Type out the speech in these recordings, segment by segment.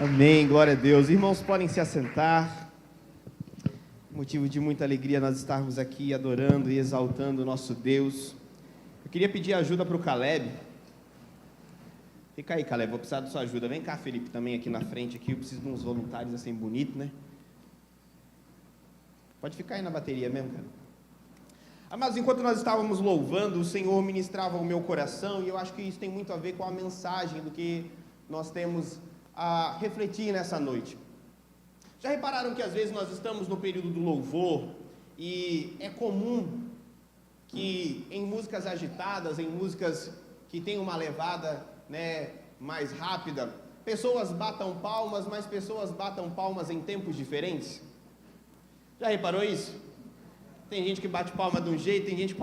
Amém, glória a Deus. Irmãos, podem se assentar. Motivo de muita alegria nós estarmos aqui adorando e exaltando o nosso Deus. Eu queria pedir ajuda para o Caleb. Fica aí, Caleb, vou precisar da sua ajuda. Vem cá, Felipe, também aqui na frente. Aqui. Eu preciso de uns voluntários assim, bonitos, né? Pode ficar aí na bateria mesmo, cara. Mas enquanto nós estávamos louvando, o Senhor ministrava o meu coração, e eu acho que isso tem muito a ver com a mensagem do que nós temos a refletir nessa noite. Já repararam que às vezes nós estamos no período do louvor, e é comum que em músicas agitadas, em músicas que têm uma levada, né, mais rápida, pessoas batam palmas, mas pessoas batam palmas em tempos diferentes? Já reparou isso? Tem gente que bate palma de um jeito, tem gente que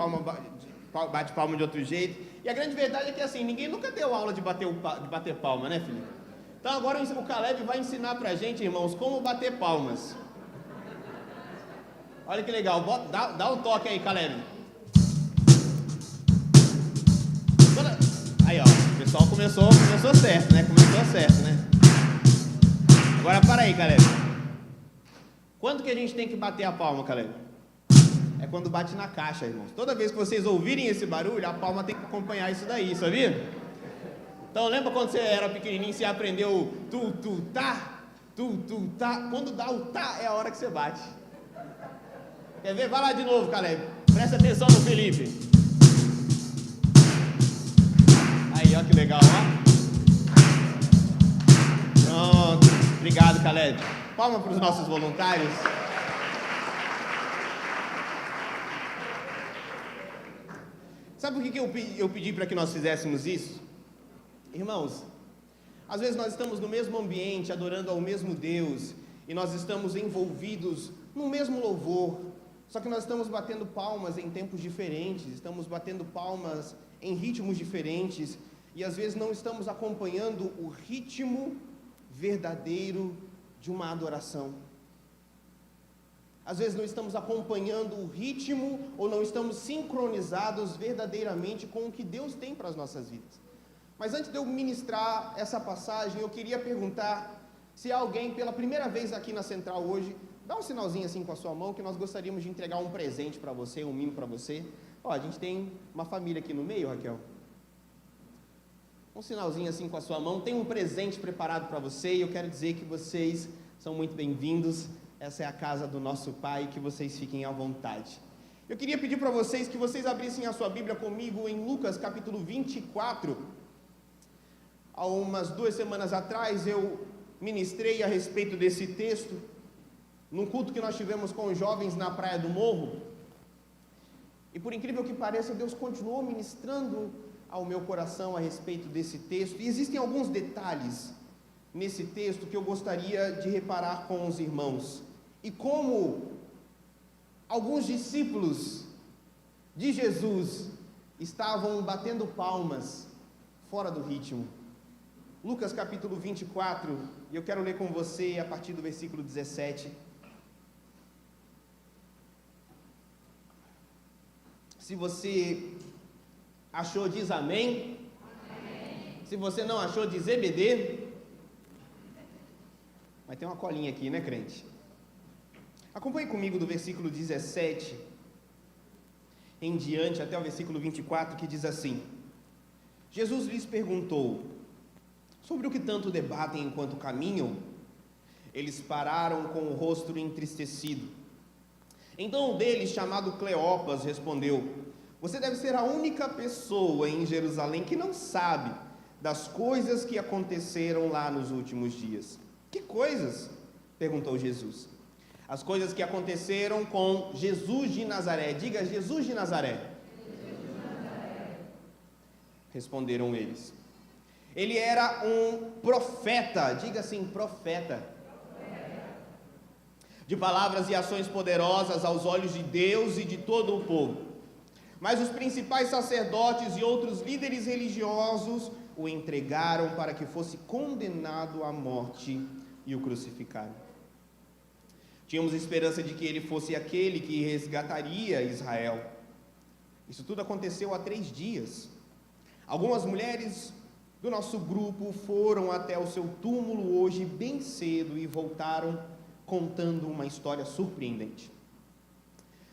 bate palma de outro jeito. E a grande verdade é que assim, ninguém nunca deu aula de bater palma, né, Felipe? Então agora o Caleb vai ensinar pra gente, irmãos, como bater palmas. Olha que legal, dá um toque aí, Caleb. Aí, ó, o pessoal começou certo, né? Agora para aí, Caleb. Quando que a gente tem que bater a palma, Caleb? É quando bate na caixa, irmãos. Toda vez que vocês ouvirem esse barulho, a palma tem que acompanhar isso daí, sabia? Então lembra quando você era pequenininho, você aprendeu tá? Quando dá o tá, é a hora que você bate. Quer ver? Vai lá de novo, Caleb. Presta atenção no Felipe. Aí, ó que legal, ó. Pronto. Obrigado, Caleb. Palma para os nossos voluntários. Sabe por que eu pedi para que nós fizéssemos isso? Irmãos, às vezes nós estamos no mesmo ambiente, adorando ao mesmo Deus, e nós estamos envolvidos no mesmo louvor, só que nós estamos batendo palmas em tempos diferentes, estamos batendo palmas em ritmos diferentes, e às vezes não estamos acompanhando o ritmo verdadeiro de uma adoração. Às vezes não estamos acompanhando o ritmo ou não estamos sincronizados verdadeiramente com o que Deus tem para as nossas vidas. Mas antes de eu ministrar essa passagem, eu queria perguntar se alguém pela primeira vez aqui na Central hoje, dá um sinalzinho assim com a sua mão que nós gostaríamos de entregar um presente para você, um mimo para você. Ó, a gente tem uma família aqui no meio, Raquel. Um sinalzinho assim com a sua mão, tem um presente preparado para você e eu quero dizer que vocês são muito bem-vindos. Essa é a casa do nosso Pai, que vocês fiquem à vontade. Eu queria pedir para vocês que vocês abrissem a sua Bíblia comigo em Lucas capítulo 24. Há umas 2 semanas atrás eu ministrei a respeito desse texto, num culto que nós tivemos com os jovens na Praia do Morro. E por incrível que pareça, Deus continuou ministrando ao meu coração a respeito desse texto. E existem alguns detalhes nesse texto que eu gostaria de reparar com os irmãos. E como alguns discípulos de Jesus estavam batendo palmas fora do ritmo. Lucas capítulo 24, e eu quero ler com você a partir do versículo 17. Se você achou, diz amém. Amém. Se você não achou, diz EBD. Mas tem uma colinha aqui, né, crente? Acompanhe comigo do versículo 17 em diante até o versículo 24, que diz assim: Jesus lhes perguntou: sobre o que tanto debatem enquanto caminham? Eles pararam com o rosto entristecido. Então um deles, chamado Cleopas, respondeu: você deve ser a única pessoa em Jerusalém que não sabe das coisas que aconteceram lá nos últimos dias. Que coisas? Perguntou Jesus. As coisas que aconteceram com Jesus de Nazaré. Diga, Jesus de Nazaré. Jesus de Nazaré. Responderam eles. Ele era um profeta, diga assim, profeta. De palavras e ações poderosas aos olhos de Deus e de todo o povo. Mas os principais sacerdotes e outros líderes religiosos o entregaram para que fosse condenado à morte e o crucificaram. Tínhamos esperança de que ele fosse aquele que resgataria Israel. Isso tudo aconteceu há 3 dias. Algumas mulheres do nosso grupo foram até o seu túmulo hoje bem cedo e voltaram contando uma história surpreendente.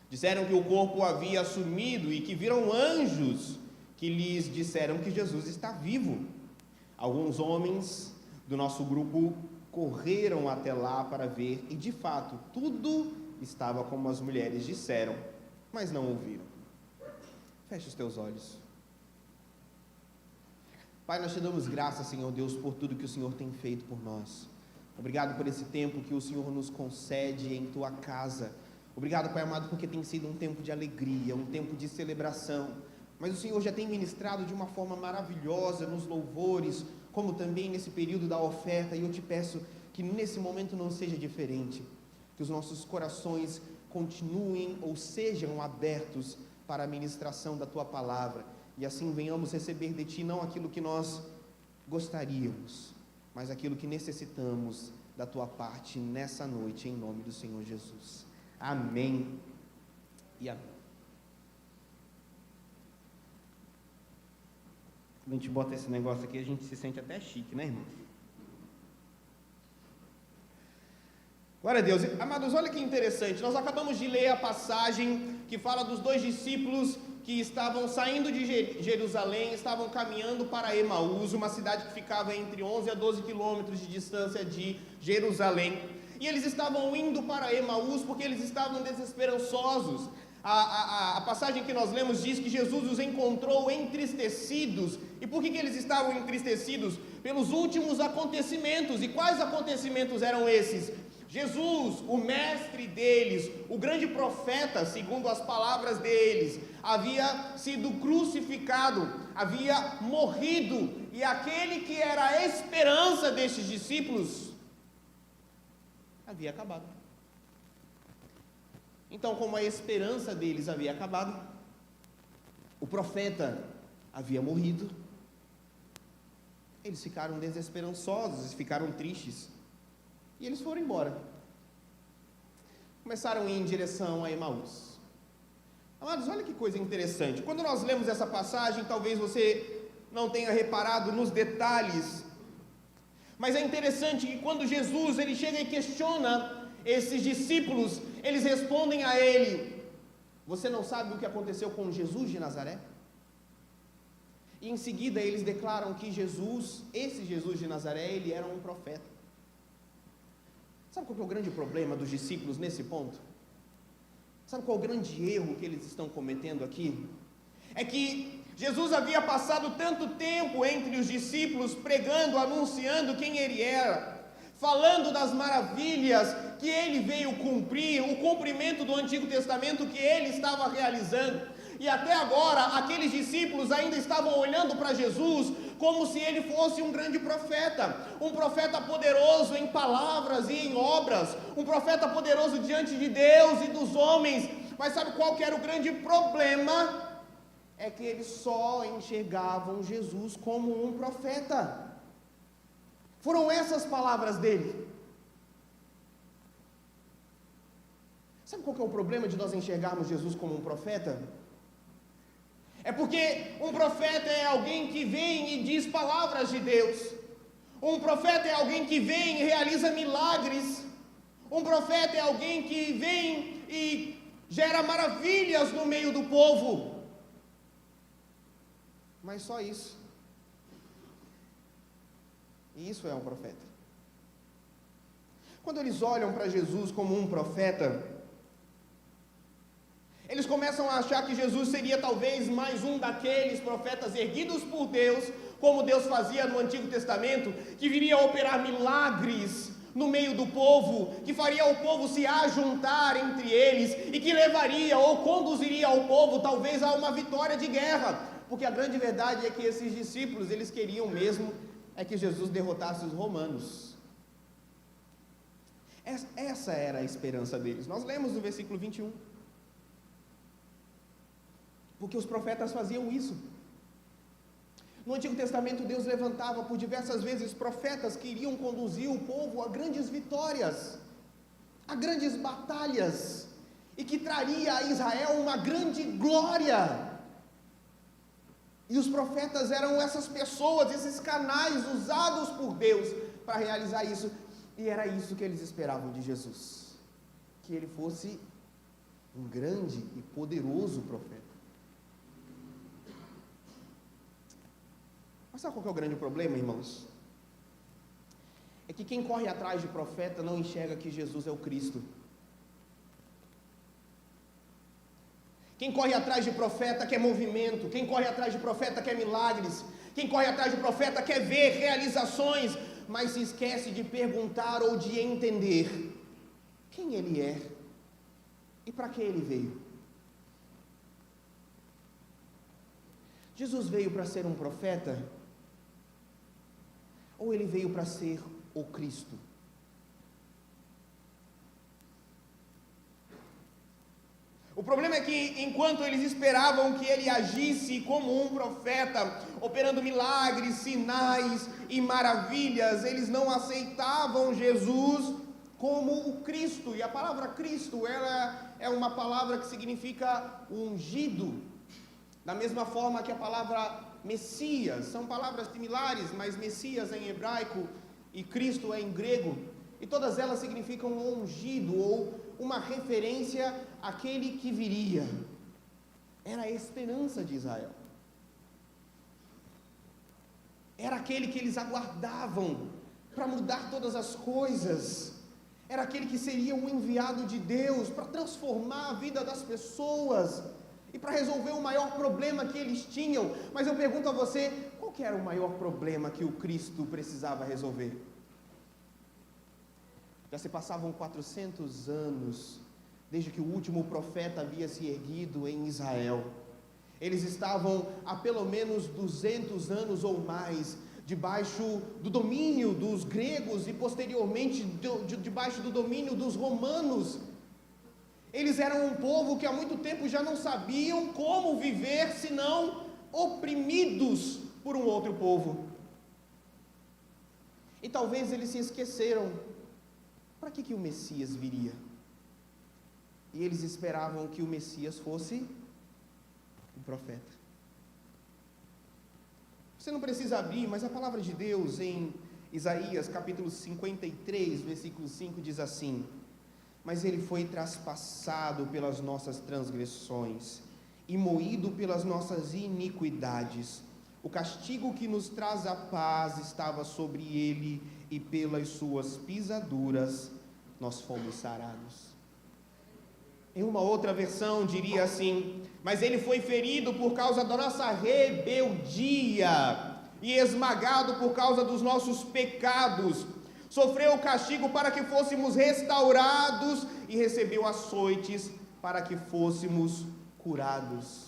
Disseram que o corpo havia sumido e que viram anjos que lhes disseram que Jesus está vivo. Alguns homens do nosso grupo correram até lá para ver e, de fato, tudo estava como as mulheres disseram, mas não ouviram. Feche os teus olhos. Pai, nós te damos graças, Senhor Deus, por tudo que o Senhor tem feito por nós. Obrigado por esse tempo que o Senhor nos concede em tua casa. Obrigado, Pai amado, porque tem sido um tempo de alegria, um tempo de celebração. Mas o Senhor já tem ministrado de uma forma maravilhosa nos louvores, como também nesse período da oferta, e eu te peço que nesse momento não seja diferente, que os nossos corações continuem ou sejam abertos para a ministração da tua palavra, e assim venhamos receber de ti não aquilo que nós gostaríamos, mas aquilo que necessitamos da tua parte nessa noite, em nome do Senhor Jesus. Amém e amém. Quando a gente bota esse negócio aqui, a gente se sente até chique, né, irmão? Glória a Deus. Amados, olha que interessante. Nós acabamos de ler a passagem que fala dos dois discípulos que estavam saindo de Jerusalém, estavam caminhando para Emaús, uma cidade que ficava entre 11 a 12 quilômetros de distância de Jerusalém. E eles estavam indo para Emaús porque eles estavam desesperançosos. A passagem que nós lemos diz que Jesus os encontrou entristecidos. E por que eles estavam entristecidos? Pelos últimos acontecimentos. E quais acontecimentos eram esses? Jesus, o mestre deles, o grande profeta, segundo as palavras deles, havia sido crucificado, havia morrido, e aquele que era a esperança destes discípulos havia acabado. Então, como a esperança deles havia acabado, o profeta havia morrido, eles ficaram desesperançosos, ficaram tristes, e eles foram embora. Começaram a ir em direção a Emaús. Amados, olha que coisa interessante. Quando nós lemos essa passagem, talvez você não tenha reparado nos detalhes, mas é interessante que quando Jesus ele chega e questiona esses discípulos, eles respondem a ele: você não sabe o que aconteceu com Jesus de Nazaré? E em seguida eles declaram que Jesus, esse Jesus de Nazaré, ele era um profeta. Sabe qual que é o grande problema dos discípulos nesse ponto? Sabe qual é o grande erro que eles estão cometendo aqui? É que Jesus havia passado tanto tempo entre os discípulos, pregando, anunciando quem ele era, falando das maravilhas que ele veio cumprir, o cumprimento do Antigo Testamento que ele estava realizando. E até agora, aqueles discípulos ainda estavam olhando para Jesus como se ele fosse um grande profeta, um profeta poderoso em palavras e em obras, um profeta poderoso diante de Deus e dos homens. Mas sabe qual que era o grande problema? É que eles só enxergavam Jesus como um profeta. Foram essas palavras dele. Sabe qual que é o problema de nós enxergarmos Jesus como um profeta? É porque um profeta é alguém que vem e diz palavras de Deus. Um profeta é alguém que vem e realiza milagres. Um profeta é alguém que vem e gera maravilhas no meio do povo. Mas só isso. E isso é um profeta. Quando eles olham para Jesus como um profeta, eles começam a achar que Jesus seria talvez mais um daqueles profetas erguidos por Deus, como Deus fazia no Antigo Testamento, que viria a operar milagres no meio do povo, que faria o povo se ajuntar entre eles, e que levaria ou conduziria o povo talvez a uma vitória de guerra, porque a grande verdade é que esses discípulos, eles queriam mesmo é que Jesus derrotasse os romanos. Essa era a esperança deles. Nós lemos no versículo 21. Porque os profetas faziam isso. No Antigo Testamento, Deus levantava por diversas vezes profetas que iriam conduzir o povo a grandes vitórias, a grandes batalhas, e que traria a Israel uma grande glória. E os profetas eram essas pessoas, esses canais usados por Deus para realizar isso. E era isso que eles esperavam de Jesus, que ele fosse um grande e poderoso profeta. Mas sabe qual que é o grande problema, irmãos? É que quem corre atrás de profeta não enxerga que Jesus é o Cristo. Quem corre atrás de profeta quer movimento, quem corre atrás de profeta quer milagres, quem corre atrás de profeta quer ver realizações, mas se esquece de perguntar ou de entender quem ele é e para que ele veio. Jesus veio para ser um profeta ou ele veio para ser o Cristo? O problema é que, enquanto eles esperavam que ele agisse como um profeta, operando milagres, sinais e maravilhas, eles não aceitavam Jesus como o Cristo. E a palavra Cristo, ela é uma palavra que significa ungido, da mesma forma que a palavra Messias. São palavras similares, mas Messias é em hebraico e Cristo é em grego. E todas elas significam ungido ou uma referência àquele que viria. Era a esperança de Israel. Era aquele que eles aguardavam para mudar todas as coisas. Era aquele que seria o enviado de Deus para transformar a vida das pessoas e para resolver o maior problema que eles tinham. Mas eu pergunto a você, qual que era o maior problema que o Cristo precisava resolver? Já se passavam 400 anos desde que o último profeta havia se erguido em Israel. Eles estavam há pelo menos 200 anos ou mais debaixo do domínio dos gregos e posteriormente debaixo do domínio dos romanos. Eles eram um povo que há muito tempo já não sabiam como viver senão oprimidos por um outro povo. E talvez eles se esqueceram. Para que o Messias viria? E eles esperavam que o Messias fosse um profeta. Você não precisa abrir, mas a palavra de Deus em Isaías capítulo 53, versículo 5 diz assim: mas ele foi traspassado pelas nossas transgressões e moído pelas nossas iniquidades. O castigo que nos traz a paz estava sobre ele, e pelas suas pisaduras nós fomos sarados. Em uma outra versão diria assim: mas ele foi ferido por causa da nossa rebeldia e esmagado por causa dos nossos pecados. Sofreu o castigo para que fôssemos restaurados e recebeu açoites para que fôssemos curados.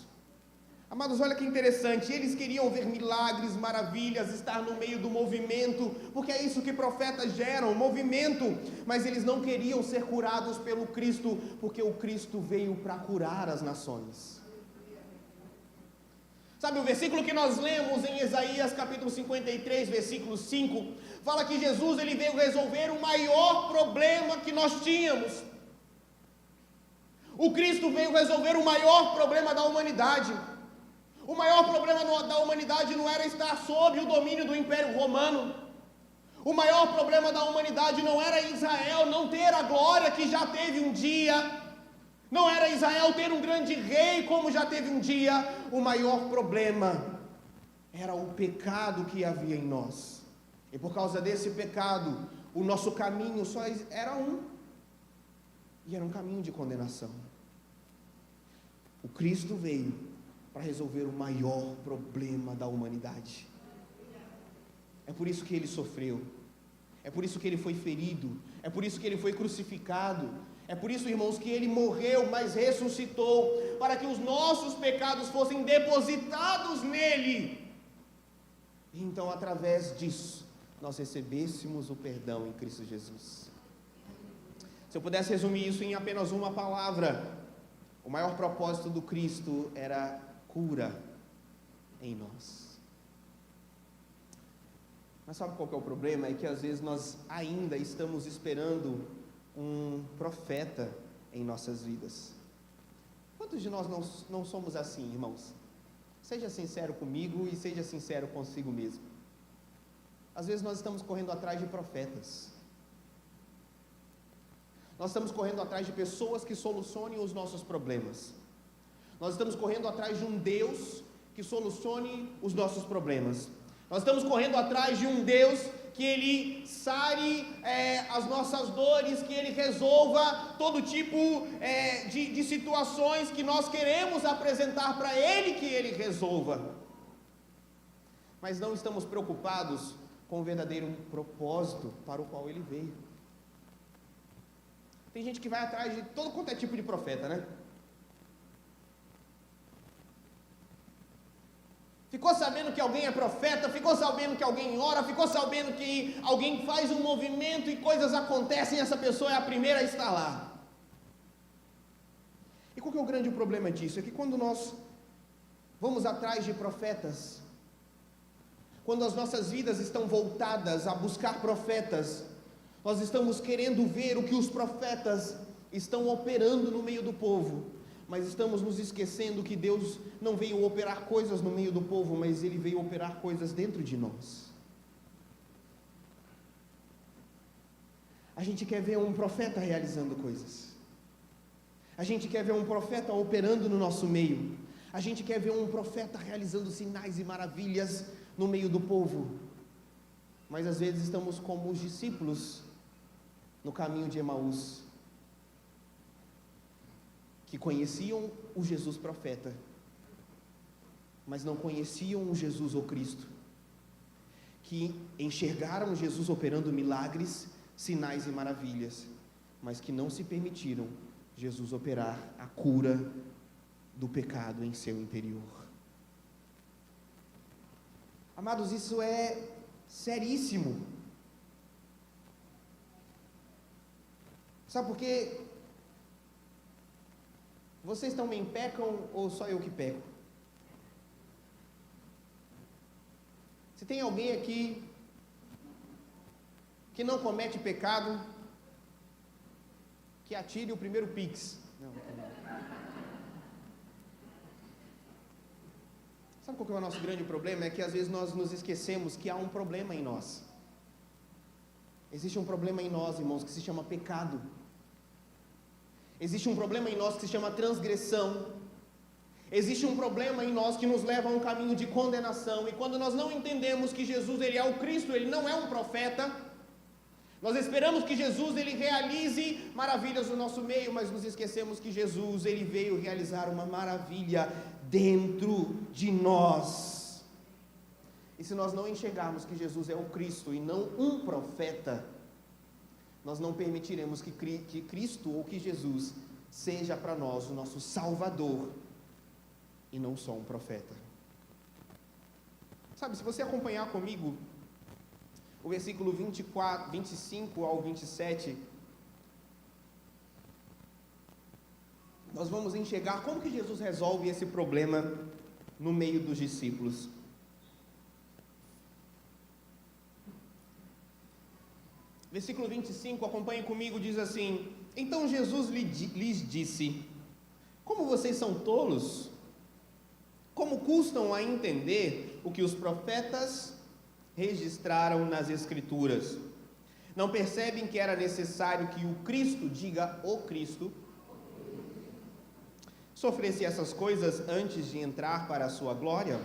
Amados, olha que interessante, eles queriam ver milagres, maravilhas, estar no meio do movimento, porque é isso que profetas geram, movimento, mas eles não queriam ser curados pelo Cristo, porque o Cristo veio para curar as nações. Sabe, o versículo que nós lemos em Isaías capítulo 53, versículo 5, fala que Jesus ele veio resolver o maior problema que nós tínhamos. O Cristo veio resolver o maior problema da humanidade. O maior problema da humanidade não era estar sob o domínio do Império Romano. O maior problema da humanidade não era Israel não ter a glória que já teve um dia. Não era Israel ter um grande rei como já teve um dia. O maior problema era o pecado que havia em nós. E por causa desse pecado, o nosso caminho só era um. E era um caminho de condenação. O Cristo veio para resolver o maior problema da humanidade. É por isso que ele sofreu. É por isso que ele foi ferido. É por isso que ele foi crucificado. É por isso, irmãos, que ele morreu, mas ressuscitou, para que os nossos pecados fossem depositados nele. E então, através disso, nós recebêssemos o perdão em Cristo Jesus. Se eu pudesse resumir isso em apenas uma palavra, o maior propósito do Cristo era cura em nós. Mas sabe qual que é o problema? É que às vezes nós ainda estamos esperando um profeta em nossas vidas. Quantos de nós não somos assim, irmãos? Seja sincero comigo e seja sincero consigo mesmo. Às vezes nós estamos correndo atrás de profetas. Nós estamos correndo atrás de pessoas que solucionem os nossos problemas. Nós estamos correndo atrás de um Deus que solucione os nossos problemas. Nós estamos correndo atrás de um Deus que Ele sare as nossas dores, que Ele resolva todo tipo de situações que nós queremos apresentar para Ele, que Ele resolva. Mas não estamos preocupados com o verdadeiro propósito para o qual Ele veio. Tem gente que vai atrás de todo quanto é tipo de profeta, né? Ficou sabendo que alguém é profeta, ficou sabendo que alguém ora, ficou sabendo que alguém faz um movimento e coisas acontecem e essa pessoa é a primeira a estar lá. E qual que é o grande problema disso? É que quando nós vamos atrás de profetas, quando as nossas vidas estão voltadas a buscar profetas, nós estamos querendo ver o que os profetas estão operando no meio do povo, mas estamos nos esquecendo que Deus não veio operar coisas no meio do povo, mas Ele veio operar coisas dentro de nós. A gente quer ver um profeta realizando coisas, a gente quer ver um profeta operando no nosso meio, a gente quer ver um profeta realizando sinais e maravilhas no meio do povo, mas às vezes estamos como os discípulos no caminho de Emaús, que conheciam o Jesus profeta, mas não conheciam o Jesus ou Cristo, que enxergaram Jesus operando milagres, sinais e maravilhas, mas que não se permitiram Jesus operar a cura do pecado em seu interior. Amados, isso é seríssimo. Sabe por quê? Vocês também pecam ou só eu que peco? Se tem alguém aqui que não comete pecado, que atire o primeiro pix. Não. Sabe qual que é o nosso grande problema? É que às vezes nós nos esquecemos que há um problema em nós. Existe um problema em nós, irmãos, que se chama pecado. Existe um problema em nós que se chama transgressão. Existe um problema em nós que nos leva a um caminho de condenação. E quando nós não entendemos que Jesus, Ele é o Cristo, Ele não é um profeta, nós esperamos que Jesus, Ele realize maravilhas no nosso meio, mas nos esquecemos que Jesus, Ele veio realizar uma maravilha dentro de nós. E se nós não enxergarmos que Jesus é o Cristo e não um profeta, nós não permitiremos que Cristo ou que Jesus seja para nós o nosso Salvador e não só um profeta. Sabe, se você acompanhar comigo o versículo 25 ao 27, nós vamos enxergar como que Jesus resolve esse problema no meio dos discípulos. Versículo 25, acompanhe comigo, diz assim: Então Jesus lhes disse: Como vocês são tolos? Como custam a entender o que os profetas registraram nas Escrituras? Não percebem que era necessário que o Cristo, diga o Cristo, sofresse essas coisas antes de entrar para a sua glória?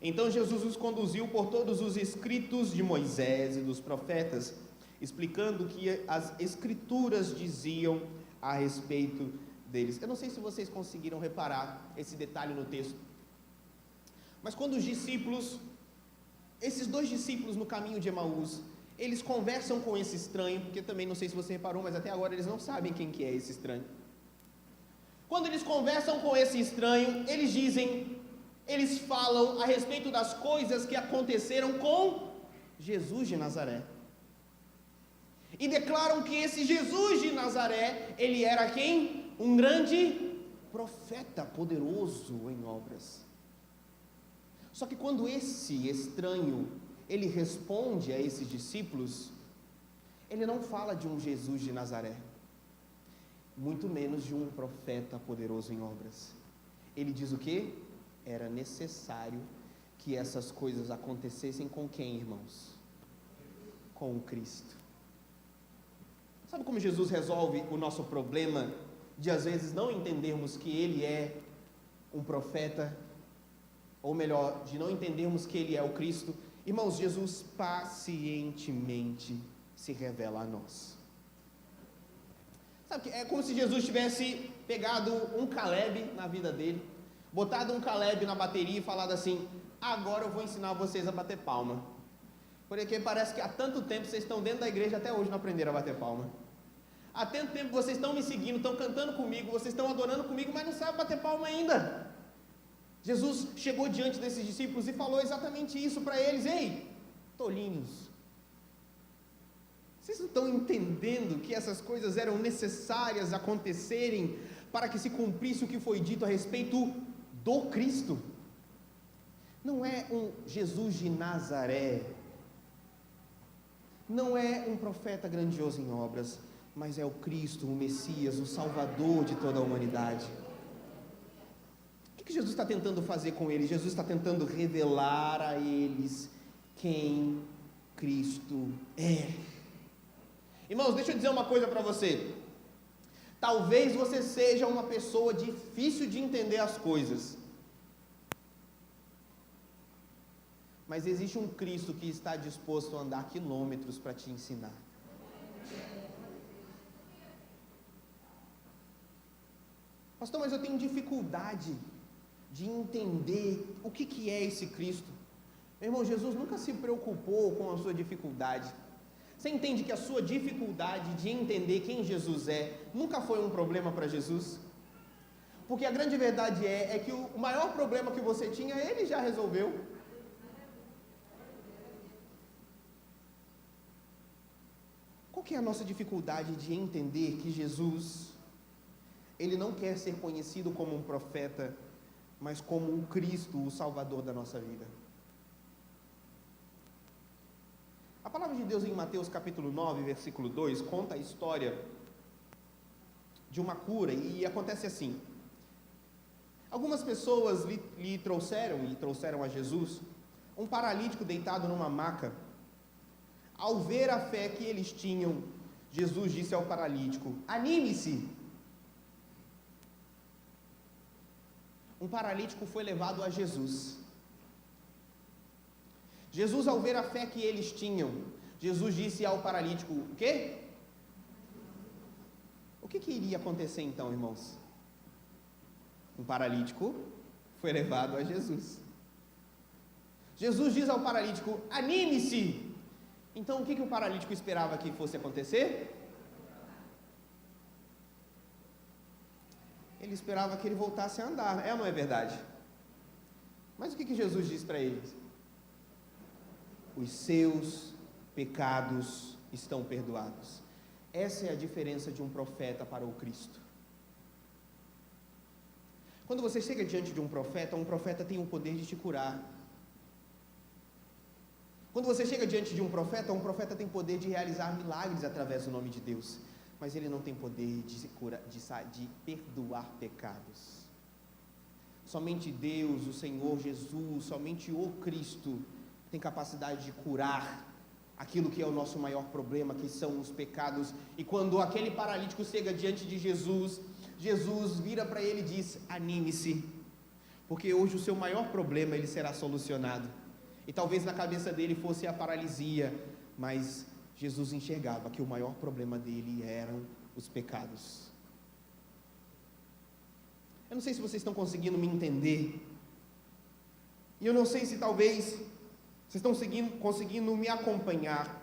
Então Jesus os conduziu por todos os escritos de Moisés e dos profetas, explicando o que as Escrituras diziam a respeito deles. Eu não sei se vocês conseguiram reparar esse detalhe no texto, mas quando os discípulos, esses dois discípulos no caminho de Emaús, eles conversam com esse estranho, porque também não sei se você reparou, mas até agora eles não sabem quem que é esse estranho. Quando eles conversam com esse estranho, eles falam a respeito das coisas que aconteceram com Jesus de Nazaré. E declaram que esse Jesus de Nazaré, ele era quem? Um grande profeta poderoso em obras. Só que quando esse estranho, ele responde a esses discípulos, ele não fala de um Jesus de Nazaré, muito menos de um profeta poderoso em obras. Ele diz o quê? era necessário que essas coisas acontecessem com quem, irmãos? Com o Cristo. Sabe como Jesus resolve o nosso problema de às vezes não entendermos que Ele é um profeta, ou melhor, de não entendermos que Ele é o Cristo? Irmãos, Jesus pacientemente se revela a nós. Sabe, é como se Jesus tivesse pegado um Caleb na vida dele, botado um Caleb na bateria e falado assim: agora eu vou ensinar vocês a bater palma. Porque parece que há tanto tempo vocês estão dentro da igreja, até hoje não aprenderam a bater palma. Há tanto tempo vocês estão me seguindo, estão cantando comigo, vocês estão adorando comigo, mas não sabem bater palma ainda. Jesus chegou diante desses discípulos e falou exatamente isso para eles: ei, tolinhos, vocês não estão entendendo que essas coisas eram necessárias acontecerem para que se cumprisse o que foi dito a respeito do Cristo? Não é um Jesus de Nazaré, não é um profeta grandioso em obras, mas é o Cristo, o Messias, o Salvador de toda a humanidade. O que Jesus está tentando fazer com eles? Jesus está tentando revelar a eles quem Cristo é. Irmãos, deixa eu dizer uma coisa para você. Talvez você seja uma pessoa difícil de entender as coisas, mas existe um Cristo que está disposto a andar quilômetros para te ensinar. Pastor, mas eu tenho dificuldade de entender o que é esse Cristo. Meu irmão, Jesus nunca se preocupou com a sua dificuldade. Você entende que a sua dificuldade de entender quem Jesus é nunca foi um problema para Jesus? Porque a grande verdade é que o maior problema que você tinha, Ele já resolveu. Qual que é a nossa dificuldade de entender que Jesus, Ele não quer ser conhecido como um profeta, mas como o Cristo, o Salvador da nossa vida? A palavra de Deus em Mateus capítulo 9, versículo 2, conta a história de uma cura, e acontece assim: algumas pessoas lhe trouxeram a Jesus um paralítico deitado numa maca. Ao ver a fé que eles tinham, Jesus disse ao paralítico: anime-se. Um paralítico foi levado a Jesus. Jesus, ao ver a fé que eles tinham, Jesus disse ao paralítico: o quê? O que iria acontecer então, irmãos? Um paralítico foi levado a Jesus. Jesus diz ao paralítico: anime-se. Então o que o paralítico esperava que fosse acontecer? Ele esperava que ele voltasse a andar, é ou não é verdade? Mas o que Jesus diz para eles? Os seus pecados estão perdoados. Essa é a diferença de um profeta para o Cristo. Quando você chega diante de um profeta tem o poder de te curar. Quando você chega diante de um profeta tem poder de realizar milagres através do nome de Deus, mas ele não tem poder de perdoar pecados. Somente Deus, o Senhor Jesus, somente o Cristo tem capacidade de curar aquilo que é o nosso maior problema, que são os pecados. E quando aquele paralítico chega diante de Jesus, Jesus vira para ele e diz: anime-se, porque hoje o seu maior problema ele será solucionado. E talvez na cabeça dele fosse a paralisia, mas Jesus enxergava que o maior problema dele eram os pecados. Eu não sei se vocês estão conseguindo me entender, e eu não sei se talvez vocês estão conseguindo me acompanhar,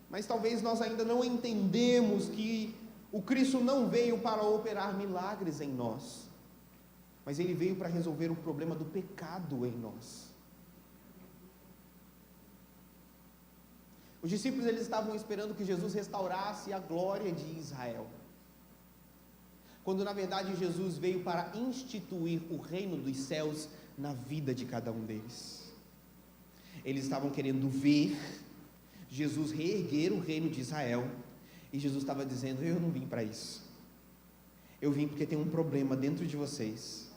mas talvez nós ainda não entendemos que o Cristo não veio para operar milagres em nós, mas Ele veio para resolver o problema do pecado em nós. Os discípulos eles estavam esperando que Jesus restaurasse a glória de Israel, quando na verdade Jesus veio para instituir o reino dos céus na vida de cada um deles. Eles estavam querendo ver Jesus reerguer o reino de Israel, e Jesus estava dizendo: eu não vim para isso, eu vim porque tem um problema dentro de vocês.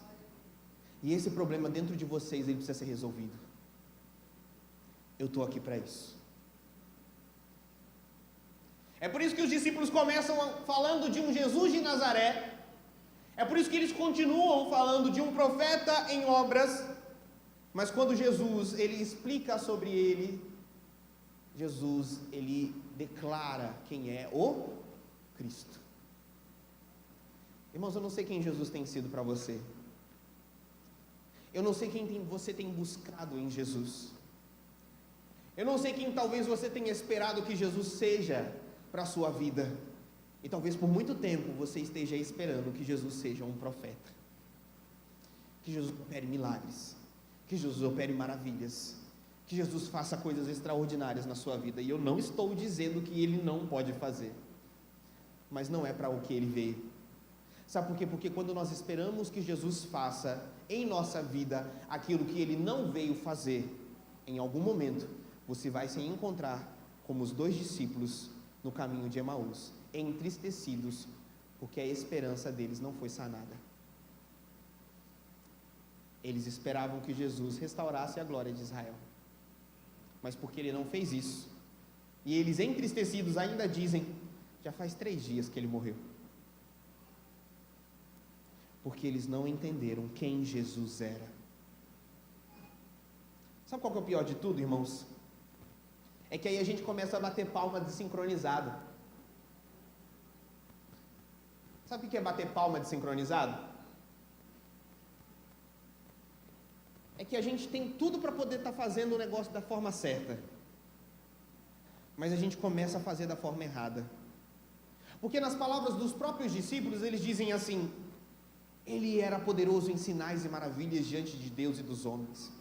E esse problema dentro de vocês, ele precisa ser resolvido. Eu estou aqui para isso. É por isso que os discípulos começam falando de um Jesus de Nazaré. É por isso que eles continuam falando de um profeta em obras. Mas quando Jesus, ele explica sobre ele, Jesus, ele declara quem é o Cristo. Irmãos, eu não sei quem Jesus tem sido para você. Eu não sei quem você tem buscado em Jesus. Eu não sei quem talvez você tenha esperado que Jesus seja para a sua vida. E talvez por muito tempo você esteja esperando que Jesus seja um profeta. Que Jesus opere milagres. Que Jesus opere maravilhas. Que Jesus faça coisas extraordinárias na sua vida. E eu não estou dizendo que Ele não pode fazer. Mas não é para o que Ele veio. Sabe por quê? Porque quando nós esperamos que Jesus faça em nossa vida aquilo que Ele não veio fazer, em algum momento, você vai se encontrar como os 2 discípulos no caminho de Emaús, entristecidos, porque a esperança deles não foi sanada. Eles esperavam que Jesus restaurasse a glória de Israel, mas porque Ele não fez isso, e eles entristecidos ainda dizem, já faz 3 dias que Ele morreu, porque eles não entenderam quem Jesus era. Sabe qual que é o pior de tudo, irmãos? É que aí a gente começa a bater palma desincronizado. Sabe o que é bater palma desincronizado? É que a gente tem tudo para poder estar fazendo o negócio da forma certa, mas a gente começa a fazer da forma errada. Porque nas palavras dos próprios discípulos, eles dizem assim: Ele era poderoso em sinais e maravilhas diante de Deus e dos homens.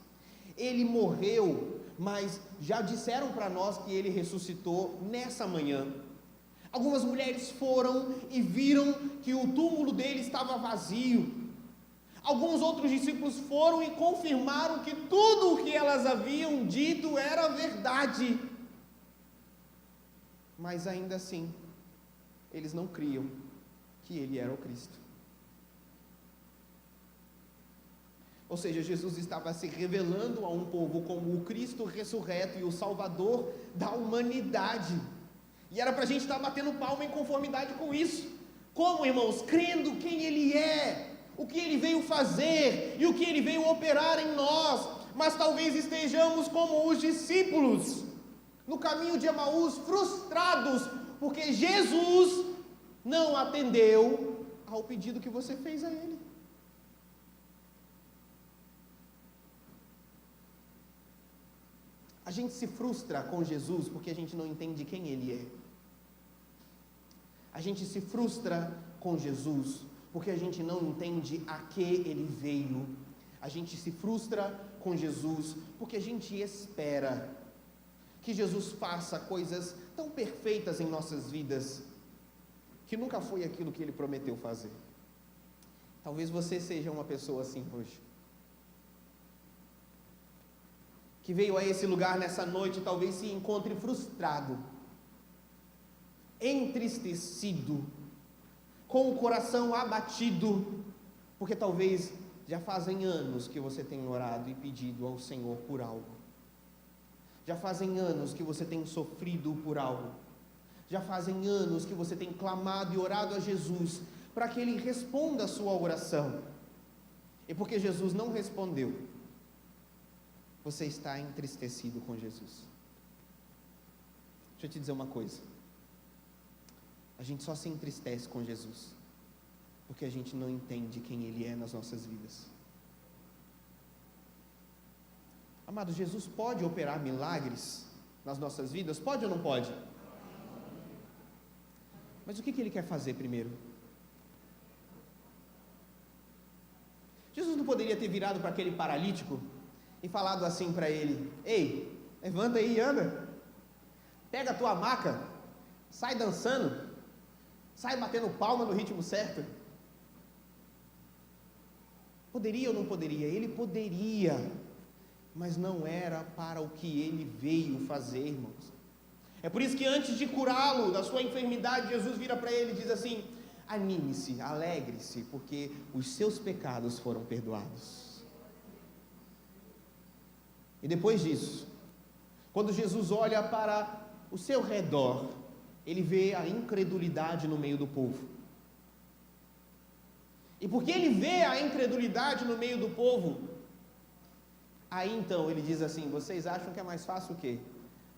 Ele morreu, mas já disseram para nós que Ele ressuscitou nessa manhã. Algumas mulheres foram e viram que o túmulo dele estava vazio. Alguns outros discípulos foram e confirmaram que tudo o que elas haviam dito era verdade. Mas ainda assim, eles não criam que Ele era o Cristo. Ou seja, Jesus estava se revelando a um povo como o Cristo ressurreto e o Salvador da humanidade. E era para a gente estar batendo palma em conformidade com isso. Como, irmãos? Crendo quem Ele é, o que Ele veio fazer e o que Ele veio operar em nós. Mas talvez estejamos como os discípulos, no caminho de Emaús, frustrados, porque Jesus não atendeu ao pedido que você fez a Ele. A gente se frustra com Jesus porque a gente não entende quem Ele é. A gente se frustra com Jesus porque a gente não entende a que Ele veio. A gente se frustra com Jesus porque a gente espera que Jesus faça coisas tão perfeitas em nossas vidas, que nunca foi aquilo que Ele prometeu fazer. Talvez você seja uma pessoa assim hoje, que veio a esse lugar nessa noite, talvez se encontre frustrado, entristecido, com o coração abatido, porque talvez já fazem anos que você tem orado e pedido ao Senhor por algo, já fazem anos que você tem sofrido por algo, já fazem anos que você tem clamado e orado a Jesus, para que Ele responda a sua oração, e porque Jesus não respondeu, você está entristecido com Jesus. Deixa eu te dizer uma coisa. A gente só se entristece com Jesus porque a gente não entende quem Ele é nas nossas vidas. Amado, Jesus pode operar milagres nas nossas vidas? Pode ou não pode? Mas o que Ele quer fazer primeiro? Jesus não poderia ter virado para aquele paralítico e falado assim para ele: ei, levanta aí e anda, pega a tua maca, sai dançando, sai batendo palma no ritmo certo? Poderia ou não poderia? Ele poderia, mas não era para o que Ele veio fazer, irmãos. É por isso que antes de curá-lo da sua enfermidade, Jesus vira para ele e diz assim: anime-se, alegre-se, porque os seus pecados foram perdoados. E depois disso, quando Jesus olha para o seu redor, ele vê a incredulidade no meio do povo. E porque ele vê a incredulidade no meio do povo, aí então ele diz assim: vocês acham que é mais fácil o quê?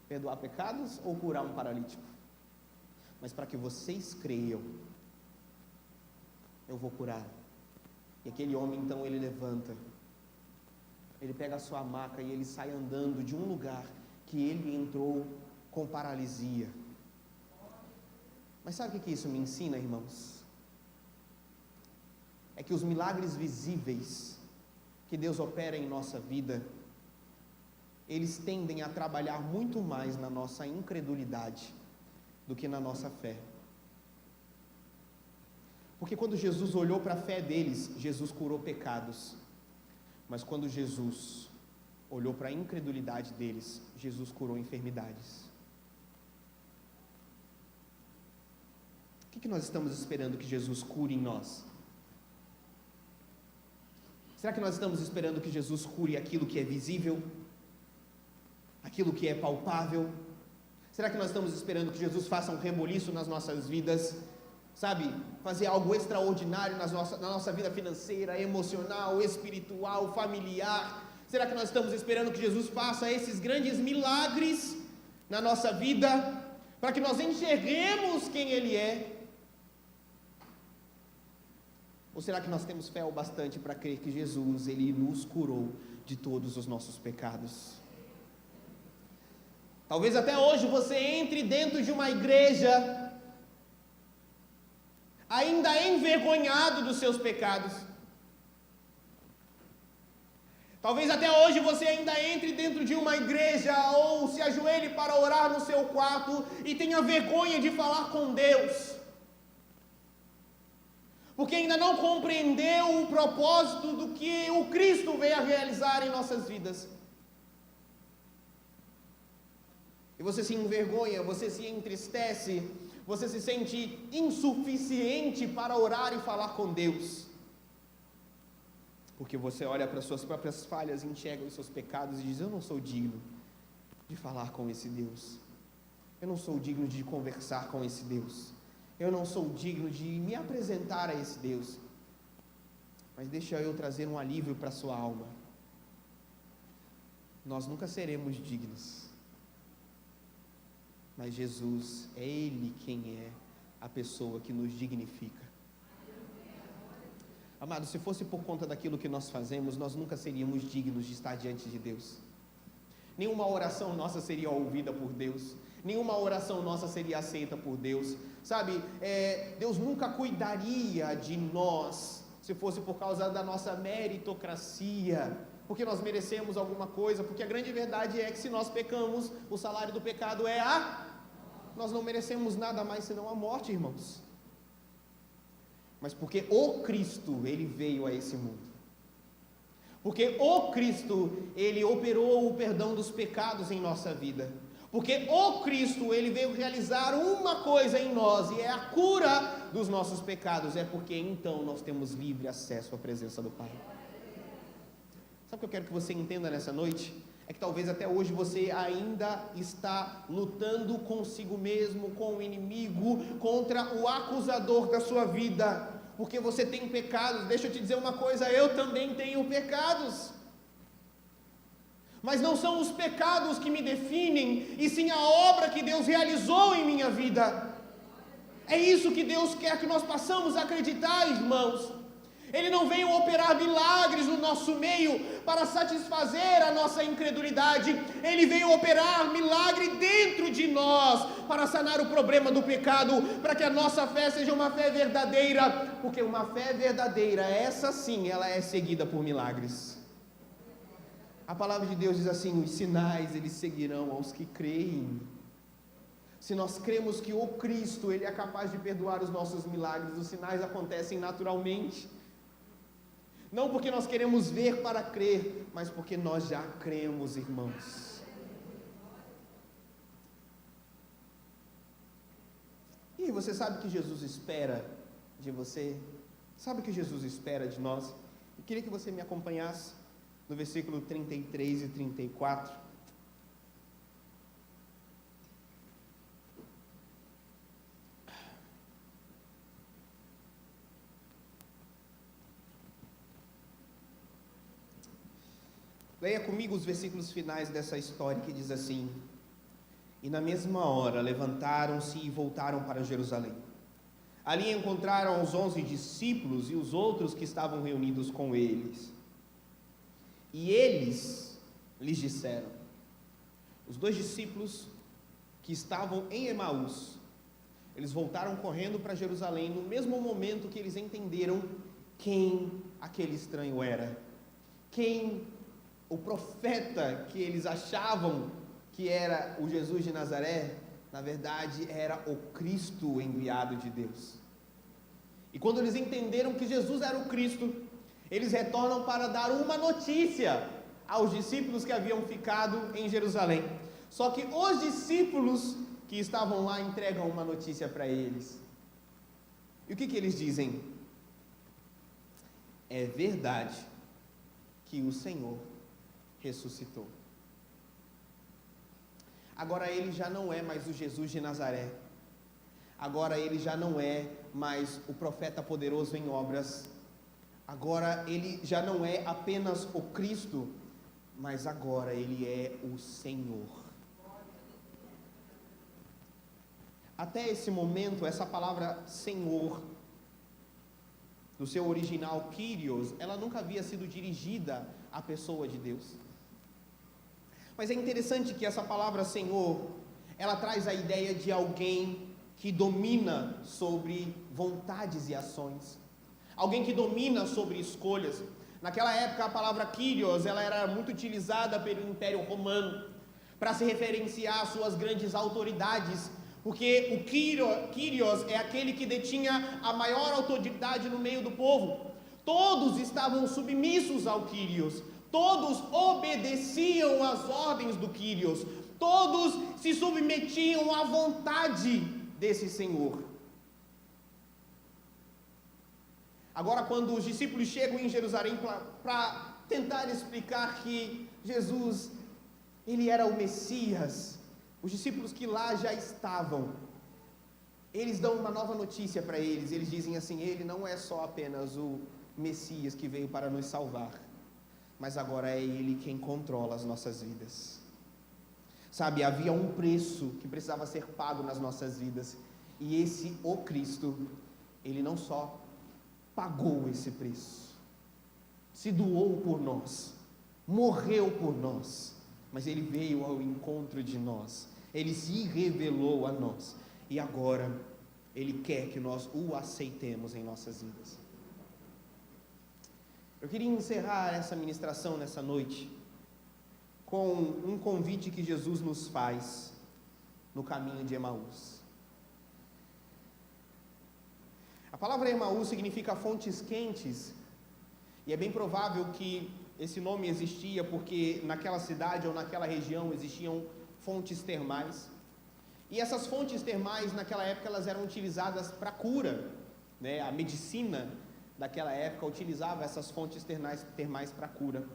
Perdoar pecados ou curar um paralítico? Mas para que vocês creiam, eu vou curar. E aquele homem então ele levanta, ele pega a sua maca e ele sai andando de um lugar que ele entrou com paralisia. Mas sabe o que isso me ensina, irmãos? É que os milagres visíveis que Deus opera em nossa vida, eles tendem a trabalhar muito mais na nossa incredulidade do que na nossa fé. Porque quando Jesus olhou para a fé deles, Jesus curou pecados. Mas quando Jesus olhou para a incredulidade deles, Jesus curou enfermidades. O que nós estamos esperando que Jesus cure em nós? Será que nós estamos esperando que Jesus cure aquilo que é visível? Aquilo que é palpável? Será que nós estamos esperando que Jesus faça um reboliço nas nossas vidas? Sabe, fazer algo extraordinário na nossa vida financeira, emocional, espiritual, familiar? Será que nós estamos esperando que Jesus faça esses grandes milagres na nossa vida, para que nós enxerguemos quem Ele é? Ou será que nós temos fé o bastante para crer que Jesus, Ele nos curou de todos os nossos pecados? Talvez até hoje você entre dentro de uma igreja ainda envergonhado dos seus pecados. Talvez até hoje você ainda entre dentro de uma igreja ou se ajoelhe para orar no seu quarto e tenha vergonha de falar com Deus, porque ainda não compreendeu o propósito do que o Cristo veio a realizar em nossas vidas. E você se envergonha, você se entristece, você se sente insuficiente para orar e falar com Deus, porque você olha para as suas próprias falhas, enxerga os seus pecados e diz: eu não sou digno de falar com esse Deus, eu não sou digno de conversar com esse Deus, eu não sou digno de me apresentar a esse Deus. Mas deixa eu trazer um alívio para a sua alma: nós nunca seremos dignos, mas Jesus, é Ele quem é a pessoa que nos dignifica. Amado, se fosse por conta daquilo que nós fazemos, nós nunca seríamos dignos de estar diante de Deus. Nenhuma oração nossa seria ouvida por Deus, nenhuma oração nossa seria aceita por Deus. Sabe, Deus nunca cuidaria de nós se fosse por causa da nossa meritocracia, porque nós merecemos alguma coisa, porque a grande verdade é que se nós pecamos, o salário do pecado é nós não merecemos nada mais senão a morte, irmãos. Mas porque o Cristo, Ele veio a esse mundo, porque o Cristo, Ele operou o perdão dos pecados em nossa vida, porque o Cristo, Ele veio realizar uma coisa em nós, e é a cura dos nossos pecados, é porque então nós temos livre acesso à presença do Pai. Sabe o que eu quero que você entenda nessa noite? É que talvez até hoje você ainda está lutando consigo mesmo, com o inimigo, contra o acusador da sua vida, porque você tem pecados. Deixa eu te dizer uma coisa: eu também tenho pecados, mas não são os pecados que me definem, e sim a obra que Deus realizou em minha vida. É isso que Deus quer que nós possamos acreditar, irmãos. Ele não veio operar milagres no nosso meio para satisfazer a nossa incredulidade. Ele veio operar milagre dentro de nós para sanar o problema do pecado, para que a nossa fé seja uma fé verdadeira, porque uma fé verdadeira, essa sim, ela é seguida por milagres. A palavra de Deus diz assim: os sinais, eles seguirão aos que creem. Se nós cremos que o Cristo, Ele é capaz de perdoar os nossos milagres, os sinais acontecem naturalmente. Não porque nós queremos ver para crer, mas porque nós já cremos, irmãos. E você sabe o que Jesus espera de você? Sabe o que Jesus espera de nós? Eu queria que você me acompanhasse no versículo 33 e 34. Leia comigo os versículos finais dessa história que diz assim: E na mesma hora levantaram-se e voltaram para Jerusalém. Ali encontraram os 11 discípulos e os outros que estavam reunidos com eles. E eles lhes disseram, os 2 discípulos que estavam em Emaús, eles voltaram correndo para Jerusalém no mesmo momento que eles entenderam quem aquele estranho era, quem o profeta que eles achavam que era o Jesus de Nazaré, na verdade era o Cristo enviado de Deus. E quando eles entenderam que Jesus era o Cristo, eles retornam para dar uma notícia aos discípulos que haviam ficado em Jerusalém. Só que os discípulos que estavam lá entregam uma notícia para eles. E o que eles dizem? É verdade que o Senhor ressuscitou. Agora ele já não é mais o Jesus de Nazaré. Agora ele já não é mais o profeta poderoso em obras. Agora ele já não é apenas o Cristo, mas agora ele é o Senhor. Até esse momento, essa palavra Senhor, no seu original Kyrios, ela nunca havia sido dirigida à pessoa de Deus. Mas é interessante que essa palavra Senhor, ela traz a ideia de alguém que domina sobre vontades e ações. Alguém que domina sobre escolhas. Naquela época a palavra Kyrios, ela era muito utilizada pelo Império Romano para se referenciar às suas grandes autoridades, porque o Kyrios é aquele que detinha a maior autoridade no meio do povo. Todos estavam submissos ao Kyrios, todos obedeciam às ordens do Kyrios, todos se submetiam à vontade desse Senhor. Agora, quando os discípulos chegam em Jerusalém para tentar explicar que Jesus, ele era o Messias, os discípulos que lá já estavam, eles dão uma nova notícia para eles. Eles dizem assim: ele não é só apenas o Messias que veio para nos salvar, mas agora é ele quem controla as nossas vidas. Sabe, havia um preço que precisava ser pago nas nossas vidas, e esse, o Cristo, ele não só pagou esse preço, se doou por nós, morreu por nós, mas ele veio ao encontro de nós, ele se revelou a nós, e agora ele quer que nós o aceitemos em nossas vidas. Eu queria encerrar essa ministração nessa noite com um convite que Jesus nos faz no caminho de Emaús. A palavra Emaús significa fontes quentes, e é bem provável que esse nome existia porque naquela cidade ou naquela região existiam fontes termais. E essas fontes termais naquela época elas eram utilizadas para cura, né? A medicina daquela época utilizava essas fontes termais para cura.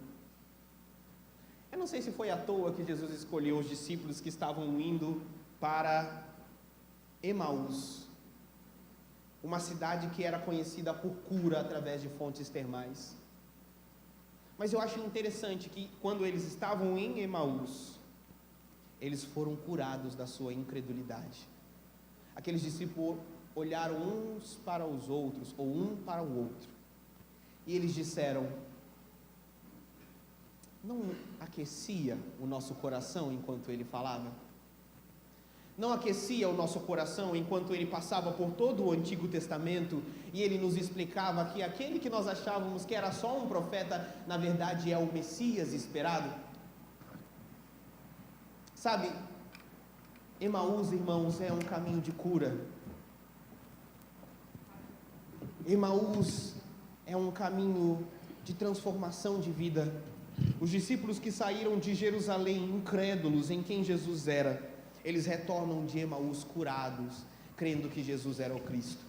Eu não sei se foi à toa que Jesus escolheu os discípulos que estavam indo para Emaús, uma cidade que era conhecida por cura através de fontes termais. Mas eu acho interessante que quando eles estavam em Emaús, eles foram curados da sua incredulidade. Aqueles discípulos olharam uns para os outros, ou um para o outro, e eles disseram: não aquecia o nosso coração enquanto ele falava? Não aquecia o nosso coração enquanto ele passava por todo o Antigo Testamento e ele nos explicava que aquele que nós achávamos que era só um profeta, na verdade é o Messias esperado? Sabe, Emaús, irmãos, é um caminho de cura. Emaús é um caminho de transformação de vida. Os discípulos que saíram de Jerusalém incrédulos em quem Jesus era, eles retornam de Emaús curados, crendo que Jesus era o Cristo.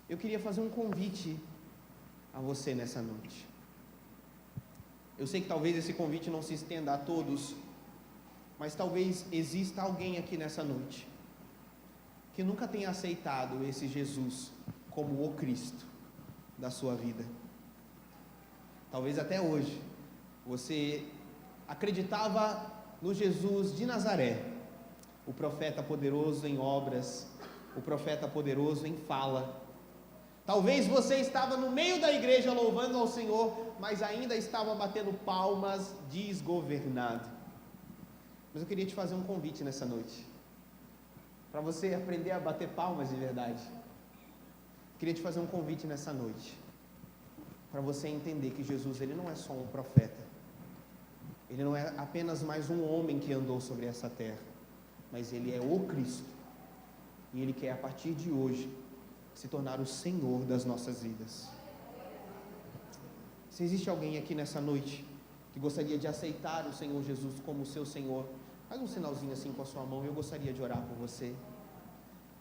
Eu queria fazer um convite a você nessa noite. Eu sei que talvez esse convite não se estenda a todos, mas talvez exista alguém aqui nessa noite que nunca tenha aceitado esse Jesus como o Cristo da sua vida. Talvez até hoje você acreditava no Jesus de Nazaré, o profeta poderoso em obras, o profeta poderoso em fala. Talvez você estava no meio da igreja louvando ao Senhor, mas ainda estava batendo palmas desgovernado. Mas eu queria te fazer um convite nessa noite, para você aprender a bater palmas de verdade. Eu queria te fazer um convite nessa noite, para você entender que Jesus, ele não é só um profeta, ele não é apenas mais um homem que andou sobre essa terra, mas ele é o Cristo, e ele quer a partir de hoje se tornar o Senhor das nossas vidas. Se existe alguém aqui nessa noite que gostaria de aceitar o Senhor Jesus como seu Senhor, faz um sinalzinho assim com a sua mão, eu gostaria de orar por você.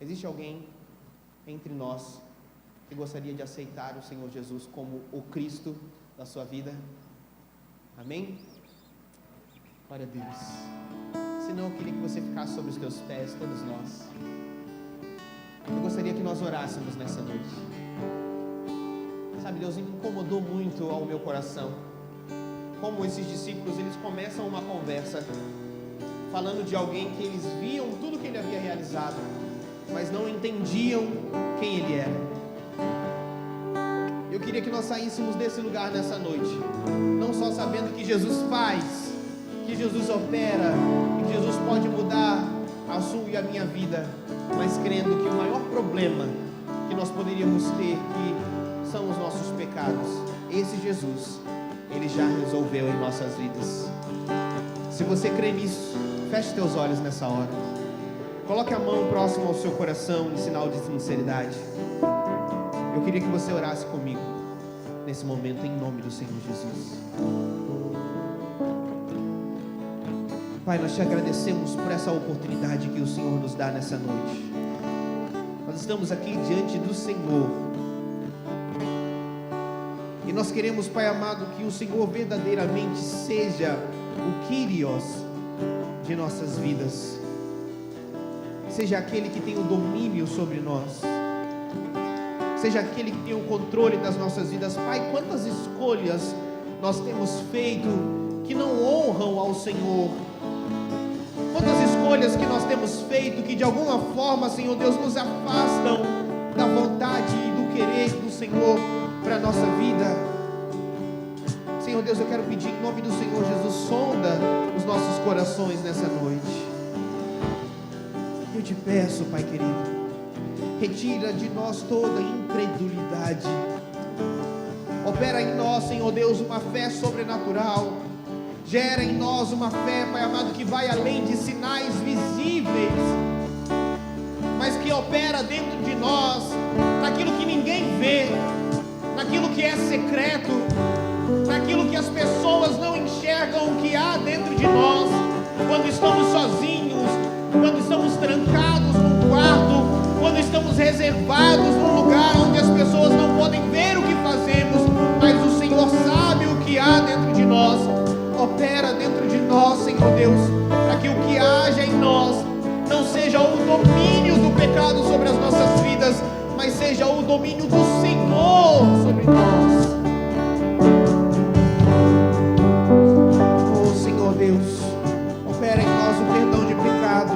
Existe alguém entre nós que gostaria de aceitar o Senhor Jesus como o Cristo da sua vida? Amém? Glória a Deus. Se não, eu queria que você ficasse sobre os teus pés, todos nós. Eu gostaria que nós orássemos nessa noite. Sabe, Deus me incomodou muito ao meu coração como esses discípulos, eles começam uma conversa falando de alguém que eles viam tudo que ele havia realizado, mas não entendiam quem ele era. Eu queria que nós saíssemos desse lugar nessa noite, não só sabendo que Jesus faz, que Jesus opera, que Jesus pode mudar a sua e a minha vida, mas crendo que o maior problema que nós poderíamos ter que são os nossos pecados. Esse Jesus, ele já resolveu em nossas vidas. Se você crê nisso, feche teus olhos nessa hora, coloque a mão próxima ao seu coração em sinal de sinceridade. Eu queria que você orasse comigo nesse momento, em nome do Senhor Jesus. Pai, nós te agradecemos por essa oportunidade que o Senhor nos dá nessa noite. Nós estamos aqui diante do Senhor, e nós queremos, Pai amado, que o Senhor verdadeiramente seja o Kyrios de nossas vidas, seja aquele que tem o domínio sobre nós, seja aquele que tem o controle das nossas vidas. Pai, quantas escolhas nós temos feito que não honram ao Senhor, quantas escolhas que nós temos feito que de alguma forma, Senhor Deus, nos afastam da vontade e do querer do Senhor para a nossa vida. Senhor Deus, eu quero pedir em nome do Senhor Jesus, sonda os nossos corações nessa noite. Eu te peço, Pai querido, retira de nós toda incredulidade, opera em nós, Senhor Deus, uma fé sobrenatural, gera em nós uma fé, Pai amado, que vai além de sinais visíveis, mas que opera dentro de nós, naquilo que ninguém vê, naquilo que é secreto, naquilo que as pessoas não enxergam o que há dentro de nós, quando estamos sozinhos, quando estamos trancados num quarto, quando estamos reservados num lugar onde as pessoas não podem ver o que fazemos, mas o Senhor sabe o que há dentro de nós. Opera dentro de nós, Senhor Deus, para que o que haja em nós não seja o domínio do pecado sobre as nossas vidas, mas seja o domínio do Senhor sobre nós. Oh Senhor Deus, opera em nós o perdão de pecados,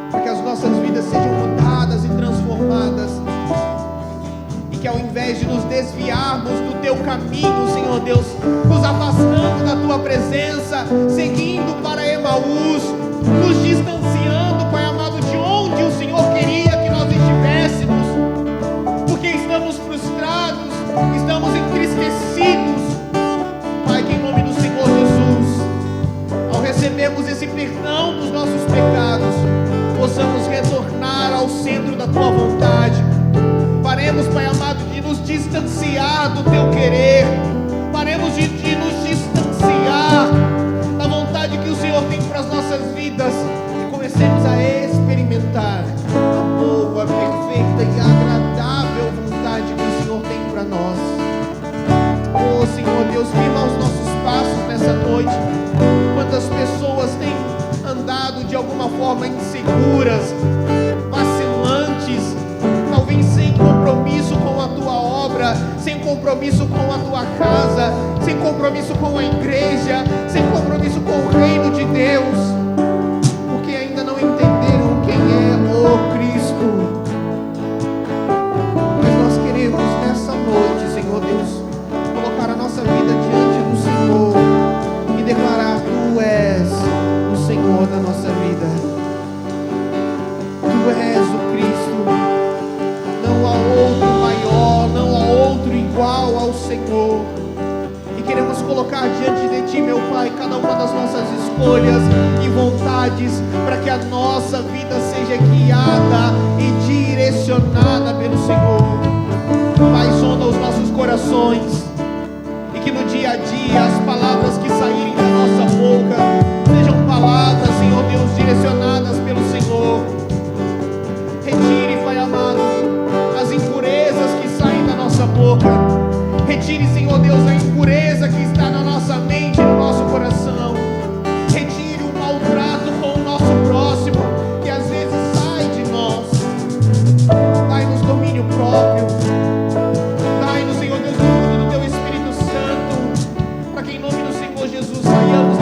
para que as nossas vidas sejam mudadas e transformadas, e que ao invés de nos desviarmos do teu caminho, Senhor Deus, nos afastando da tua presença, seguindo para Emaús, nos distanciando, Pai amado, de onde o Senhor queria que nós estivéssemos, porque estamos frustrados, estamos entristecidos. Pai, que em nome do Senhor Jesus, ao recebermos esse perdão dos nossos pecados, possamos retornar ao centro da tua vontade. Paremos, Pai amado, de nos distanciar do teu querer, paremos de nos distanciar da vontade que o Senhor tem para as nossas vidas, e comecemos a experimentar a boa, perfeita e agradável vontade que o Senhor tem para nós. Oh Senhor Deus, firma os nossos passos inseguras, vacilantes, talvez sem compromisso com a tua obra, sem compromisso com a tua casa, sem compromisso com a igreja, sem compromisso com o reino de Deus, porque ainda não entenderam quem é o Cristo. Mas nós queremos nessa noite, Senhor Deus, colocar a nossa vida diante do Senhor e declarar: Tu és o Senhor da nossa vida, Tu és o Cristo, não há outro maior, não há outro igual ao Senhor. E queremos colocar diante de Ti, meu Pai, cada uma das nossas escolhas e vontades, para que a nossa vida seja guiada e direcionada pelo Senhor. Pai, sonda os nossos corações, e que no dia a dia as palavras que saírem da nossa boca sejam palavras, Senhor Deus, direcionadas pelo Senhor. Retire, Pai amado, as impurezas que saem da nossa boca. Retire, Senhor Deus, a impureza que está na nossa mente e no nosso coração. Retire o maltrato com o nosso próximo, que às vezes sai de nós. Dai-nos domínio próprio. Dai-nos, Senhor Deus, o fruto do Teu Espírito Santo, para que em nome do Senhor Jesus saiamos